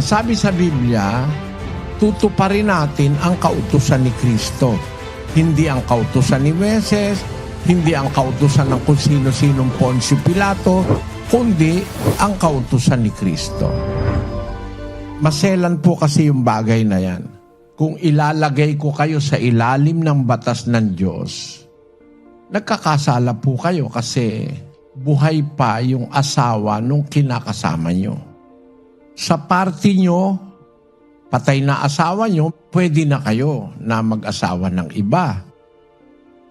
Sabi sa Biblia, tutuparin natin ang kautusan ni Kristo. Hindi ang kautusan ni Moises, hindi ang kautusan ng kung sino-sinong Poncio Pilato, kundi ang kautusan ni Kristo. Maselan po kasi yung bagay na yan. Kung ilalagay ko kayo sa ilalim ng batas ng Diyos, nagkakasala po kayo kasi buhay pa yung asawa nung kinakasama nyo. Sa party nyo, patay na asawa nyo, pwede na kayo na mag-asawa ng iba.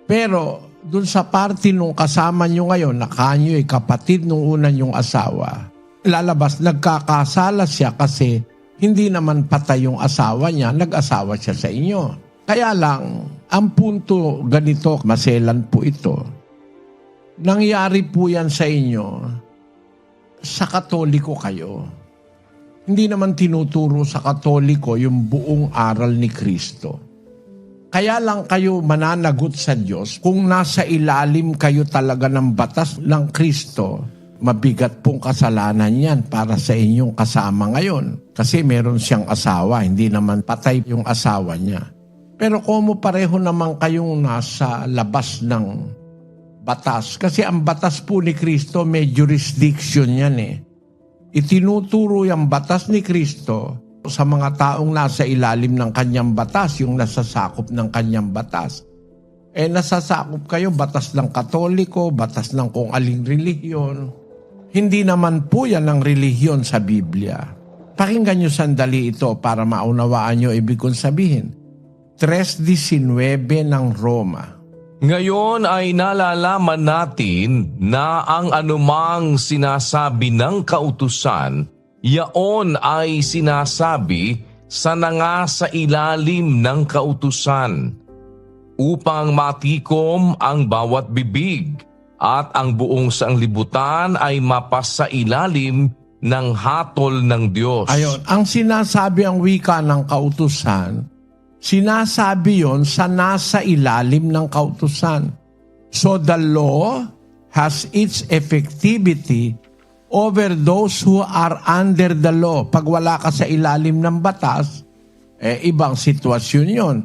Pero dun sa party nung kasama nyo ngayon, na kanyo'y kapatid nung una nyong asawa, lalabas, nagkakasala siya kasi hindi naman patay yung asawa niya, nag-asawa siya sa inyo. Kaya lang, ang punto ganito, maselan po ito. Nangyari po yan sa inyo, sa Katoliko kayo. Hindi naman tinuturo sa Katoliko yung buong aral ni Kristo. Kaya lang kayo mananagot sa Diyos kung nasa ilalim kayo talaga ng batas ng Kristo. Mabigat pong kasalanan yan para sa inyong kasama ngayon. Kasi meron siyang asawa, hindi naman patay yung asawa niya. Pero kung pareho naman kayong nasa labas ng batas, kasi ang batas po ni Kristo may jurisdiction yan eh. Itinuturo yung batas ni Kristo sa mga taong nasa ilalim ng kanyang batas, yung nasasakop ng kanyang batas. Nasasakop kayo, batas ng Katoliko, batas ng kung aling relihiyon. Hindi naman po yan ang relihiyon sa Biblia. Pakinggan nyo sandali ito para maunawaan nyo ibig kong sabihin. 3:19 ng Roma. Ngayon ay nalalaman natin na ang anumang sinasabi ng kautusan, yaon ay sinasabi sa nangasa ilalim ng kautusan, upang matikom ang bawat bibig at ang buong sanglibutan ay mapasa ilalim ng hatol ng Diyos. Ayon, ang sinasabi ang wika ng kautusan, sinasabi yon sa nasa ilalim ng kautusan. So the law has its effectivity over those who are under the law. Pag wala ka sa ilalim ng batas, ibang sitwasyon yon.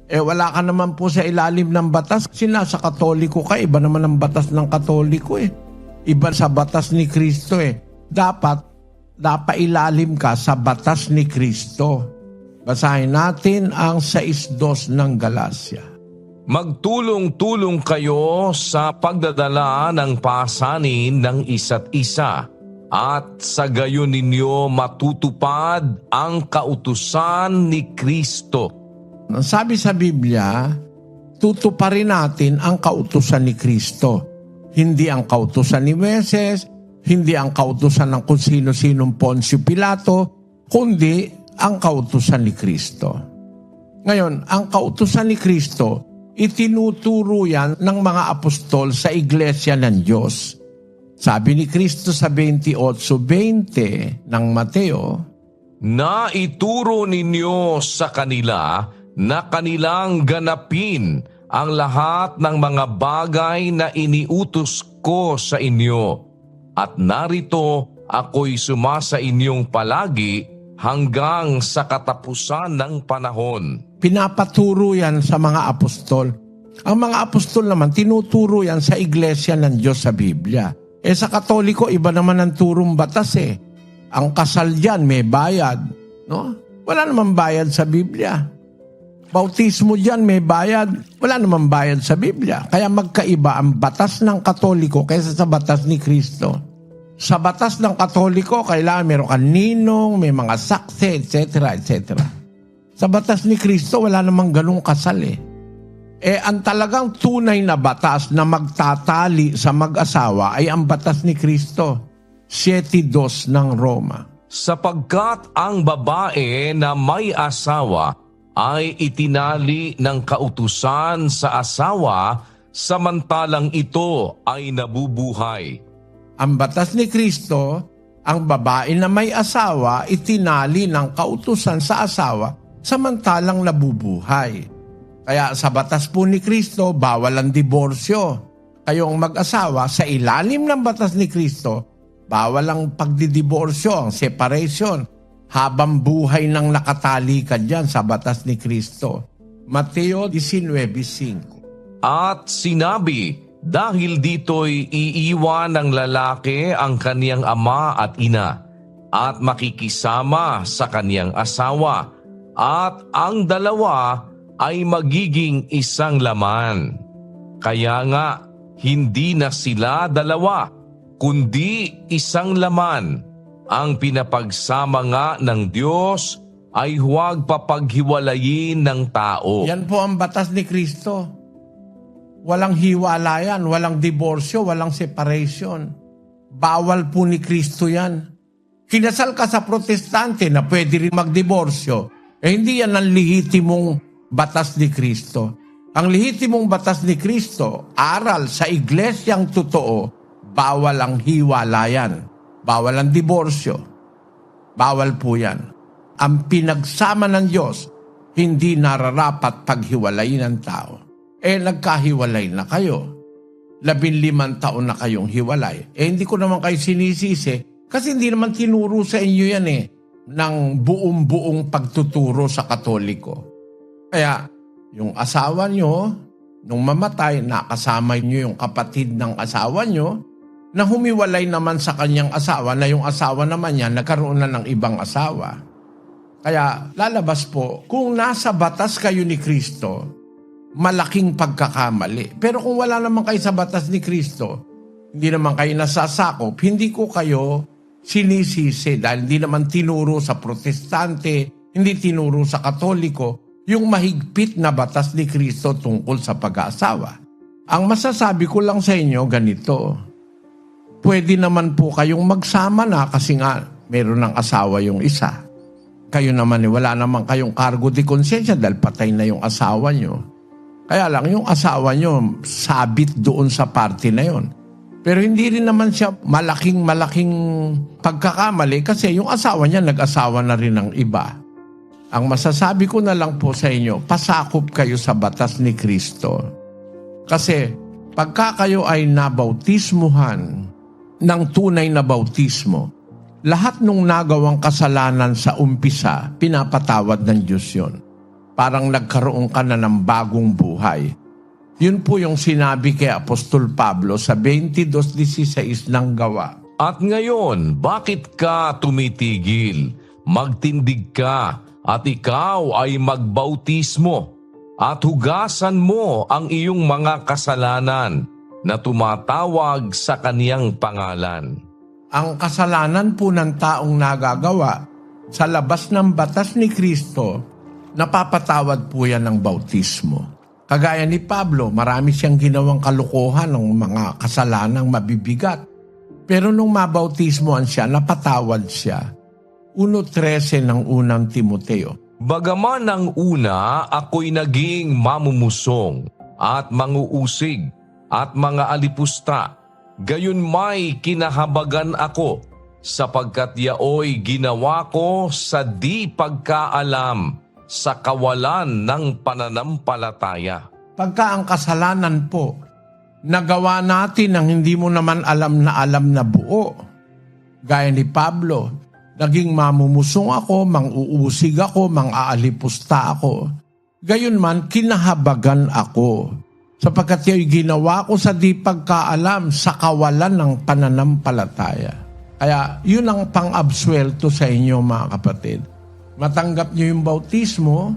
Wala ka naman po sa ilalim ng batas kasi nasa Katoliko ka. Iba naman ang batas ng Katoliko eh. Iba sa batas ni Kristo eh. Dapat ilalim ka sa batas ni Kristo. Basahin natin ang 6:2 ng Galacia. Magtulong-tulong kayo sa pagdadala ng pasanin ng isa't isa, at sa gayon ninyo matutupad ang kautusan ni Kristo. Sabi sa Biblia, tutuparin natin ang kautusan ni Kristo. Hindi ang kautusan ni Moises, hindi ang kautusan ng kung sino-sinong Poncio Pilato, kundi ang kautusan ni Kristo. Ngayon, ang kautusan ni Kristo, itinuturo yan ng mga apostol sa iglesia ng Diyos. Sabi ni Kristo sa 28:20 ng Mateo, na ituro ninyo sa kanila na kanilang ganapin ang lahat ng mga bagay na iniutos ko sa inyo. At narito ako'y sumasa inyong palagi hanggang sa katapusan ng panahon. Pinapaturo yan sa mga apostol. Ang mga apostol naman, tinuturo yan sa iglesia ng Diyos sa Biblia. Sa Katoliko, iba naman ang turong batas eh. Ang kasal dyan, may bayad. No? Wala naman bayad sa Biblia. Bautismo dyan, may bayad. Wala naman bayad sa Biblia. Kaya magkaiba ang batas ng Katoliko kaysa sa batas ni Kristo. Sa batas ng Katoliko, kailangan meron kang ninong, may mga saksi, etc., etc. Sa batas ni Kristo, wala namang ganung kasal eh. Ang talagang tunay na batas na magtatali sa mag-asawa ay ang batas ni Kristo. 7:2 ng Roma. Sapagkat ang babae na may asawa ay itinali ng kautusan sa asawa, samantalang ito ay nabubuhay. Ang batas ni Kristo, ang babae na may asawa, itinali ng kautusan sa asawa, samantalang nabubuhay. Kaya sa batas po ni Kristo, bawal ang diborsyo. Kayong mag-asawa, sa ilalim ng batas ni Kristo, bawal ang pagdidiborsyo, ang separation. habang buhay nang nakatali ka dyan sa batas ni Kristo. Mateo 19:5. At sinabi, dahil dito'y iiwan ng lalaki ang kaniyang ama at ina, at makikisama sa kaniyang asawa, at ang dalawa ay magiging isang laman. Kaya nga, hindi na sila dalawa, kundi isang laman. Ang pinapagsama nga ng Diyos ay huwag papaghiwalayin ng tao. Yan po ang batas ni Kristo. Walang hiwalayan, walang diborsyo, walang separation. Bawal po ni Kristo yan. Kinasal ka sa protestante na pwede rin magdiborsyo. Hindi yan ang lehitimong batas ni Kristo. Ang lehitimong batas ni Kristo, aral sa iglesyang totoo, bawal ang hiwalayan, bawal ang diborsyo. Bawal po yan. Ang pinagsama ng Diyos, hindi nararapat paghiwalayin ng tao. Nagkahiwalay na kayo. 15 taon na kayong hiwalay. Hindi ko naman kayo sinisisi kasi hindi naman tinuro sa inyo yan ng buong pagtuturo sa Katoliko. Kaya, yung asawa nyo, nung mamatay, nakasama nyo yung kapatid ng asawa nyo, na humiwalay naman sa kanyang asawa, na yung asawa naman niya, nagkaroon na ng ibang asawa. Kaya, lalabas po, kung nasa batas kayo ni Kristo, malaking pagkakamali. Pero kung wala naman kayo sa batas ni Kristo, hindi naman kayo nasasakop, hindi ko kayo sinisisi dahil hindi naman tinuro sa protestante, hindi tinuro sa Katoliko, yung mahigpit na batas ni Kristo tungkol sa pag-aasawa. Ang masasabi ko lang sa inyo, ganito, pwede naman po kayong magsama na kasi nga meron ng asawa yung isa. Kayo naman wala naman kayong cargo de conscience dahil patay na yung asawa nyo. Kaya lang yung asawa nyo sabit doon sa party na yon. Pero hindi rin naman siya malaking pagkakamali kasi yung asawa niya nag-asawa na rin ng iba. Ang masasabi ko na lang po sa inyo, pasakop kayo sa batas ni Kristo. Kasi pagka kayo ay nabautismuhan ng tunay na bautismo, lahat nung nagawang kasalanan sa umpisa, pinapatawad ng Diyos yun. Parang nagkaroon ka na ng bagong buhay. Yun po yung sinabi kay Apostol Pablo sa 22:16 ng Gawa. At ngayon, bakit ka tumitigil? Magtindig ka at ikaw ay magbautismo at hugasan mo ang iyong mga kasalanan na tumatawag sa kaniyang pangalan. Ang kasalanan po ng taong nagagawa sa labas ng batas ni Kristo, napapatawad po yan ng bautismo. Kagaya ni Pablo, marami siyang ginawang kalukuhan ng mga kasalanang mabibigat. Pero nung mabautismoan siya, napatawad siya. 1:13 ng unang Timoteo. Bagaman ang una ako'y naging mamumusong at manguusig at mga alipusta, gayon may kinahabagan ako sapagkat yaoy ginawa ko sa di pagkaalam sa kawalan ng pananampalataya. Pagka ang kasalanan po, nagawa natin ang hindi mo naman alam na buo. Gaya ni Pablo, naging mamumusong ako, mang-uusig ako, mang-aalipusta ako. Gayon man, kinahabagan ako. Sapagkat yung ginawa ko sa di pagkaalam sa kawalan ng pananampalataya. Kaya yun ang pang-absuelto sa inyo mga kapatid. Matanggap nyo yung bautismo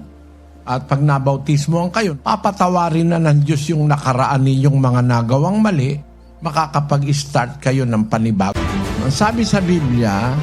at pag nabautismoan kayo, papatawarin na ng Diyos yung nakaraan ninyong mga nagawang mali, makakapag-start kayo ng panibago. Ang sabi sa Biblia,